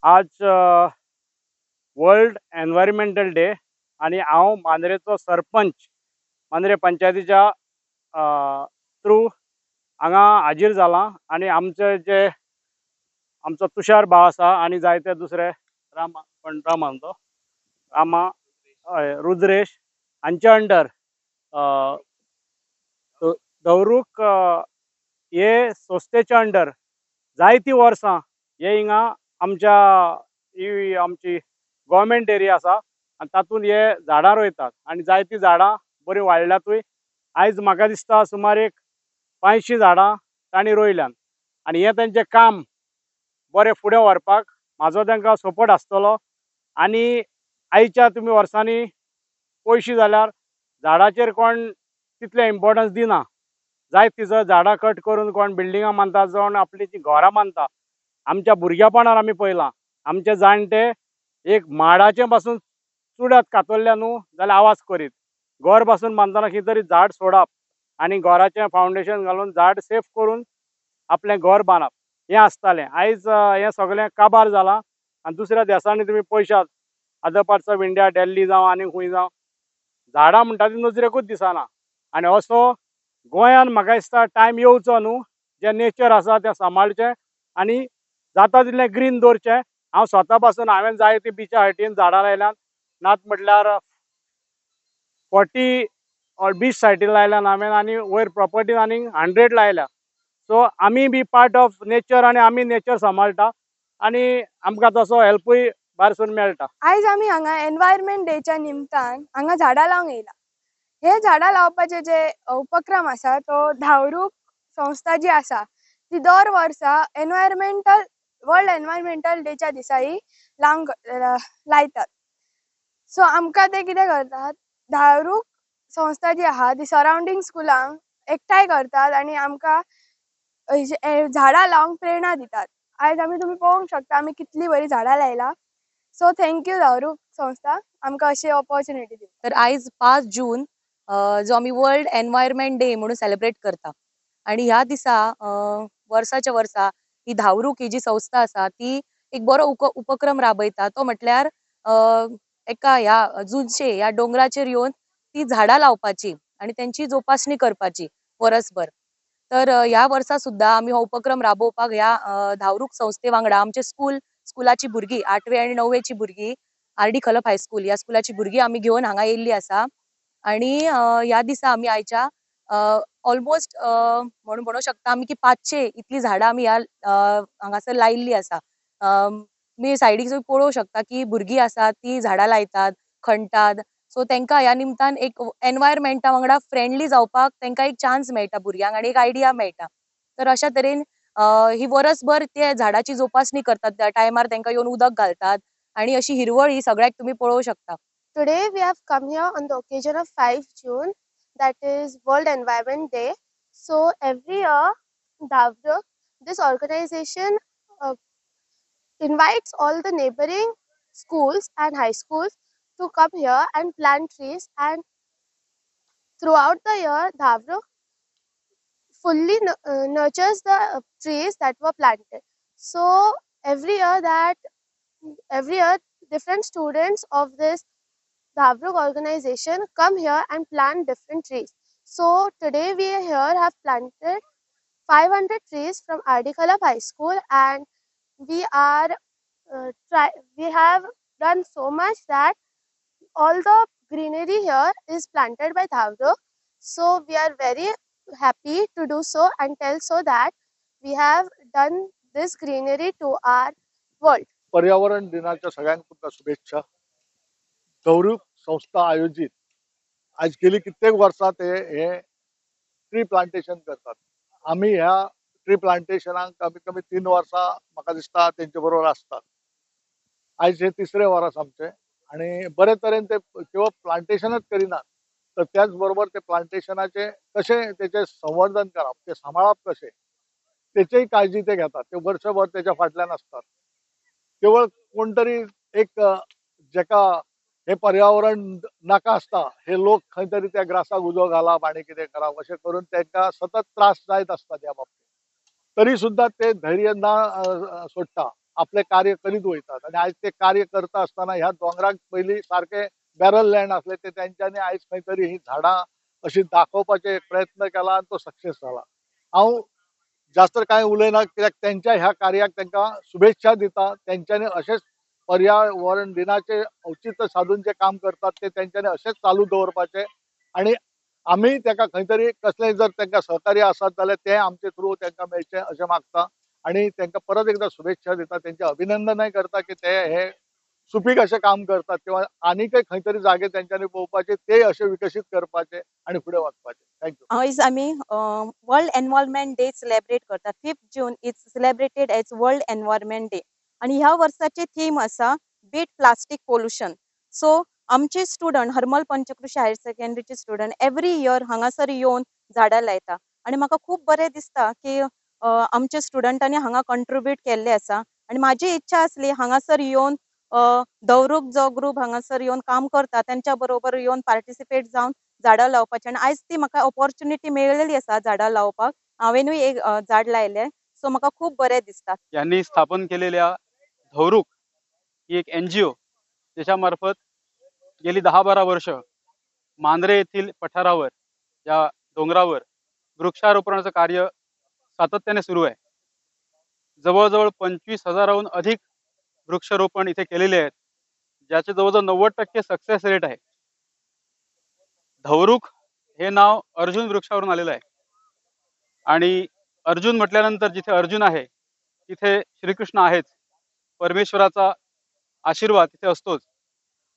आज world environmental day आणि हांव मांद्रेचो सरपंच मांद्रे पंचायतीच्या थ्रू हांगा हाजीर जाला आणि आमचे जे आमचो तुषार भाव आसा आणि जायते दुसरे रामा पण रामा तो रामा रुद्रेश हांच्या अंडर दौरूक हे संस्थेच्या अंडर जायती वर्सां हे हिंगा आमच्या ही आमची गव्हर्मेंट एरिया आसा आनी तातूंत हे झाडां रोयतात आनी जायतीं झाडां बरीं वाडल्यातूय. आयज म्हाका दिसता सुमार एक 500 झाडां तांणी रोयल्यात आनी हें तेंचें काम बरें फुडें व्हरपाक म्हाजो तांकां सपोर्ट आसतलो. आनी आयच्या तुमी वर्सांनी पळयशी जाल्यार झाडाचेर कोण तितलें इम्पॉर्टन्स दिना. जायत तिजो झाडां कट करून कोण बिल्डिंगां बांदता जावन आपली जीं घरां बांदता. आमच्या भुरगेपणान आमी पळयलां आमचे जाणटे एक माडाचें पासून चुड्यात कातरल्या न्हू जाल्यार आवाज करीत घर पासून बांदतना खंय तरी झाड सोडप आनी घराचें फावंडेशन घालून झाड सेफ करून आपलें घर बांदप हें आसतालें. आयज हें सगळें काबार जालां आनी दुसऱ्या देशांनी तुमी पळयशात other parts of India Delhi जावं आनी खंय जावं झाडां म्हणटा ती नजरेकूच दिसना. आनी असो गोंयान म्हाका दिसता टायम येवचो न्हू जें नेचर आसा तें सांबाळचें आनी जाता तितलें ग्रीन दवरचें. हांव स्वता पासून हांवें जायती बिचा सायडीन झाडां लायल्यात नात म्हटल्यार 40 ऑर बीच सायडीन लायल्यात हांवें आनी वयर प्रॉपर्टीन आनी 100 लायल्या. सो आमी बी पार्ट ऑफ नेचर आनी आमी नेचर सांबाळटा आनी आमकां तसो हेल्पूय भायरसून मेळटा. आयज आमी हांगा एनवायरमेंट डेच्या निमतान हांगा झाडां लावंक येयला. हे झाडां लावपाचे जे उपक्रम आसा तो धावरूक संस्था जी आसा ती दर वर्सा वर्ल्ड एनवायरमेंटल डेच्या दिसाळी लायतात. सो आमकां ते कितें करतात धावरूक संस्था जी आहा ती सरावंडींग स्कुलांक एकठांय करतात आनी आमकां झाडां लावंक प्रेरणा दितात. आयज आमी तुमी पळोवंक शकता आमी कितलीं बरीं झाडां लायला. सो थँक्यू धावरूक संस्था आमकां अशी ऑपॉर्च्युनिटी दिली. तर आयज 5 जून जो आमी वर्ल्ड एनवायरमेंट डे म्हणून सेलिब्रेट करता आणि ह्या दिसा वर्साच्या वर्सा ही धावरूक ही जी संस्था आसा ती एक बरो उपक्रम राबयता. तो म्हटल्यार एका ह्या जुनशे ह्या डोंगराचेर येवन ती झाडां लावपाची आणि त्यांची जोपासणी करपाची वर्सभर. तर ह्या वर्सा सुद्धा आमी हो उपक्रम राबोवपाक ह्या धावरूक संस्थे वांगडा आमचे स्कुलाची भुरगीं 8वी आणि 9वेची भुरगीं आर डी खलप हायस्कूल ह्या स्कुलाची भुरगीं आमी घेवन हांगा येयल्लीं आसा. आणि ह्या दिसा आमी आयच्या ऑलमोस्ट म्हणू शकता आमी की 500 इतली झाडां आमी ह्या हांगासर लायिल्लीं आसा. मी सायडीक तुम्ही पळोवंक शकता की भुरगीं आसात ती झाडां लायतात, खणटात. सो तेंकां ह्या निमतान एक एनवायरमेंटा वांगडा फ्रेंडली जावपाक तेंकां एक चान्स मेळटा भुरग्यांक आनी एक आयडिया मेळटा. तर अशा तरेन ही वर्सभर ते झाडाची जोपासणी करतात. त्या टायमार तेंकां येवन उदक घालतात आणि अशी हिरवळ ही सगळ्याक तुम्ही पळोवंक शकता. Today we have come here on the occasion of 5 June, that is World Environment Day. So every year, Dhavruk, this organization invites all the neighboring schools and high schools to come here and plant trees. And throughout the year, Dhavruk fully nurtures the trees that were planted. So every year, different students of this Dhavruk organization come here and plant different trees. So today we here have planted 500 trees from R.D. Khalap High School, and we have done so much that all the greenery here is planted by Dhavruk. So we are very happy to do so and tell so that we have done this greenery to our world. पर्यावरण दिनाच्या सगळ्यांना शुभेच्छा. धावरूक संस्था आयोजित आज गेली कित्येक वर्सां ते हे ट्री प्लांटेशन करतात. आम्ही ह्या ट्री प्लांटेशनाक कमीत कमी 3 वर्सां म्हाका दिसता तेंचे बरोबर आसतात. आयज हे 3रे वर्स आमचे आणि बरे तरेन ते केवळ प्लांटेशनच करिनात तर त्याच बरोबर ते प्लांटेशनाचे कशे त्याचे संवर्धन करप ते सांबाळप कशे त्याचीही काळजी ते घेतात. ते वर्षभर त्याच्या फाटल्यान असतात. केवळ कोणतरी एक जेका हे पर्यावरण नाका आसता हे लोक खंय तरी त्या ग्रासाक उजो घालप आणि कितें करप अशें करून तांकां सतत त्रास जायत आसता त्या बाबतीत. तरी सुद्धा ते धैर्य ना सोडटा. आपले कार्य करीत वयतात आणि आज ते कार्य करता असताना ह्या दोंगराक पयलीं सारखे बॅरल लँड असले ते तेंच्यांनी आयज खंय तरी ही झाडां अशी दाखोवपाचे एक प्रयत्न केला आणि तो सक्सेस जाला. हांव जास्त काय उलयना कित्याक त्यांच्या ह्या कार्याक तांकां शुभेच्छा दिता. तेंच्यांनी अशेंच पर्यावरण दिनाचे औचित्य साधून जे काम करतात ते तेंच्यांनी अशेंच चालू दवरपाचे आणि आमी ताका खंय तरी कसलेंय जर तांकां सहकार्य आसत जाल्यार ते आमचे थ्रू तांकां मेळचें अशें मागता आणि तांकां परत एकदा शुभेच्छा दिता. तेंचे अभिनंदनय करता की ते हे सुपीक अशें काम करतात किंवा आनीकय खंय तरी जागे तेंच्यांनी पळोवपाचे ते अशे विकसीत करपाचे आणि फुडें वचपाचे. थँक्यू. आयज आमी वर्ल्ड एनवायरमेंट डे सेलिब्रेट करता. 5 June is celebrated as World Environment Day आणि ह्या वर्साची थीम आसा बीट प्लास्टीक पोल्युशन. सो आमचे स्टुडंट हरमल पंचकृषी हायर सेकंडरीचे स्टुडंट एवरी इयर हांगासर येवन झाडां लायता आणि म्हाका खूब बरें दिसता की आमच्या स्टुडंटांनी हांगा कंट्रिब्यूट केल्लें आसा आणि म्हाजी इच्छा आसली हांगासर येवन दवरूक जो ग्रूप हांगासर येवन काम करता त्यांच्या बरोबर येवन पार्टिसिपेट जावन झाडां लावपाचें आणि आयज ती म्हाका अपॉर्च्युनिटी मेळिल्ली आसा झाडां लावपाक. हांवेनूय एक झाड लायलें सो म्हाका खूब बरें दिसता. यांनी स्थापन केलेल्या धौरूक ही एक NGO ज्याच्या मार्फत गेली 10-12 वर्ष मांद्रे येथील पठारावर या डोंगरावर वृक्षारोपणाचं कार्य सातत्याने सुरू आहे. जवळजवळ 25,000हून अधिक वृक्षारोपण इथे केलेले आहेत, ज्याचे जवळजवळ 90% सक्सेस रेट आहे. धौरूक हे नाव अर्जुन वृक्षावरून आलेलं आहे आणि अर्जुन म्हटल्यानंतर जिथे अर्जुन आहे तिथे श्रीकृष्ण आहेच. परमेश्वराचा आशीर्वाद तिथे असतोच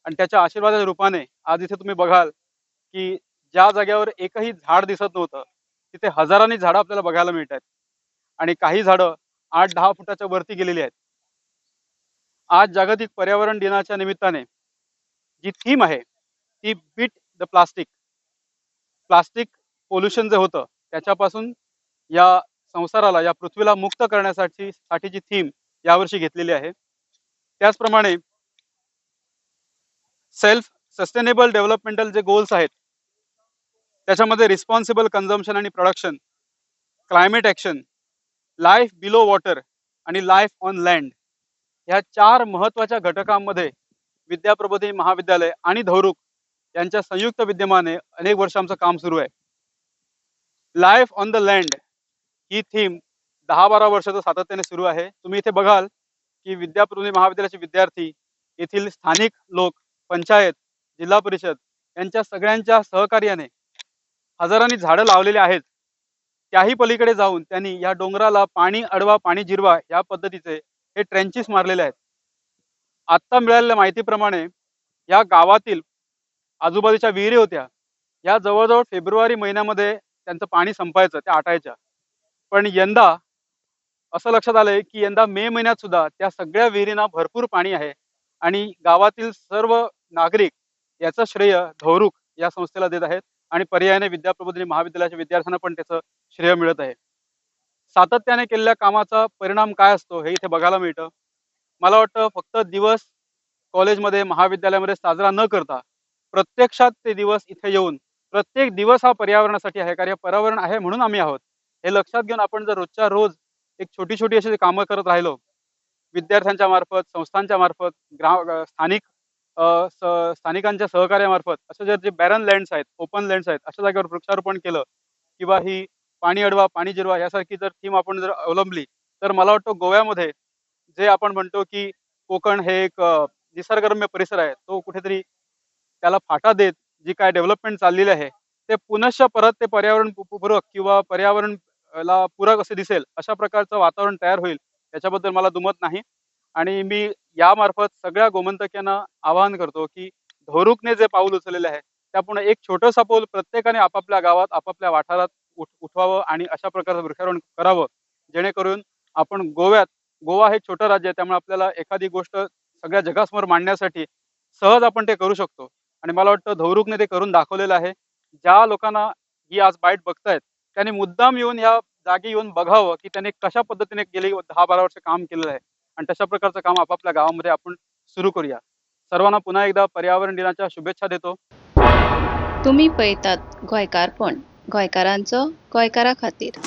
आणि त्याच्या आशीर्वादाच्या रूपाने आज इथे तुम्ही बघाल की ज्या जागेवर एकही झाड दिसत नव्हतं तिथे हजारांनी झाडं आपल्याला बघायला मिळत आहेत आणि काही झाडं 8-10 फुटाच्या वरती गेलेली आहेत. आज जागतिक पर्यावरण दिनाच्या निमित्ताने जी थीम आहे ती beat the plastic. Plastic pollution जे होतं त्याच्यापासून या संसाराला या पृथ्वीला मुक्त करण्यासाठीची थीम यावर्षी घेतलेली आहे. त्याचप्रमाणे सेल्फ सस्टेनेबल डेव्हलपमेंटल जे गोल्स आहेत त्याच्यामध्ये रिस्पॉन्सिबल कन्झम्पशन आणि production, climate action, life below water आणि लाईफ ऑन लँड ह्या 4 महत्त्वाच्या घटकांमध्ये विद्याप्रबोधिनी महाविद्यालय आणि धौरूक यांच्या संयुक्त विद्यमाने अनेक वर्ष आमचं काम सुरू आहे. Life on the land he theme 10-12 वर्षाचं सातत्याने सुरू आहे. तुम्ही इथे बघाल की विद्याप्रबोधिनी महाविद्यालयाचे विद्यार्थी, येथील स्थानिक लोक, पंचायत, जिल्हा परिषद यांच्या सगळ्यांच्या सहकार्याने हजारांनी झाडं लावलेले आहेत. त्याही पलीकडे जाऊन त्यांनी या डोंगराला पाणी अडवा पाणी जिरवा या पद्धतीचे हे ट्रेंचेस मारलेले आहेत. आत्ता मिळालेल्या माहितीप्रमाणे या गावातील आजूबाजूच्या विहिरी होत्या, या जवळजवळ फेब्रुवारी महिन्यामध्ये त्यांचं पाणी संपायचं, त्या आटायच्या. पण यंदा असं लक्षात आलंय की यंदा मे महिन्यात सुद्धा त्या सगळ्या विहिरींना भरपूर पाणी आहे आणि गावातील सर्व नागरिक याचं श्रेय धौरूक या संस्थेला देत आहेत आणि पर्यायाने विद्याप्रबोधिनी महाविद्यालयाच्या विद्यार्थ्यांना पण त्याचं श्रेय मिळत आहे. सातत्याने केलेल्या कामाचा परिणाम काय असतो हे इथे बघायला मिळतं. मला वाटतं फक्त दिवस कॉलेजमध्ये महाविद्यालयामध्ये साजरा न करता प्रत्यक्षात ते दिवस इथे येऊन प्रत्येक दिवस हा पर्यावरणासाठी आहे, कारण पर्यावरण आहे म्हणून आम्ही आहोत हे लक्षात घेऊन आपण जर रोजच्या रोज एक छोटी छोटी अशी कामं करत राहिलो, विद्यार्थ्यांच्या मार्फत, संस्थांच्या मार्फत, स्थानिकांच्या सहकार्यामार्फत असं जे बॅरन लँड्स आहेत, ओपन लँड्स आहेत, अशा जागेवर वृक्षारोपण केलं किंवा ही पाणी अडवा पाणी जिरवा यासारखी जर थीम आपण जर अवलंबली तर मला वाटतं गोव्यामध्ये जे आपण म्हणतो की कोकण हे एक निसर्गरम्य परिसर आहे, तो कुठेतरी त्याला फाटा देत जी काय डेव्हलपमेंट चाललेली आहे ते पुनश्च परत ते पर्यावरण पूरक किंवा पर्यावरणला पूरक असे दिसेल अशा प्रकारचं वातावरण तयार होईल याच्याबद्दल मला दुमत नाही. आणि मी यामार्फत सगळ्या गोमंतक्यांना आवाहन करतो की धौरूकने जे पाऊल उचललेले आहे त्यापुढे एक छोटंसं पाऊल प्रत्येकाने आपापल्या गावात आपापल्या वाठारात उठवावं आणि अशा प्रकारचं वृक्षारोपण करावं, जेणेकरून आपण गोवा हे छोटं राज्य आहे त्यामुळे आपल्याला एखादी गोष्ट सगळ्या जगासमोर मांडण्यासाठी सहज आपण ते करू शकतो आणि मला वाटतं धौरूकने ते करून दाखवलेलं आहे. ज्या लोकांना ही आज बाईट बघतायत त्यांनी मुद्दाम येऊन ह्या जागी येऊन बघावं की त्यांनी कशा पद्धतीने गेली 10-12 वर्ष काम केलेलं आहे आणि तशा प्रकारचं काम आपापल्या गावामध्ये आपण सुरू करूया. सर्वांना पुन्हा एकदा पर्यावरण दिनाच्या शुभेच्छा देतो. तुम्ही पळयतात गोंयकारपण, गोंयकारांचो गोंयकारा खातीर.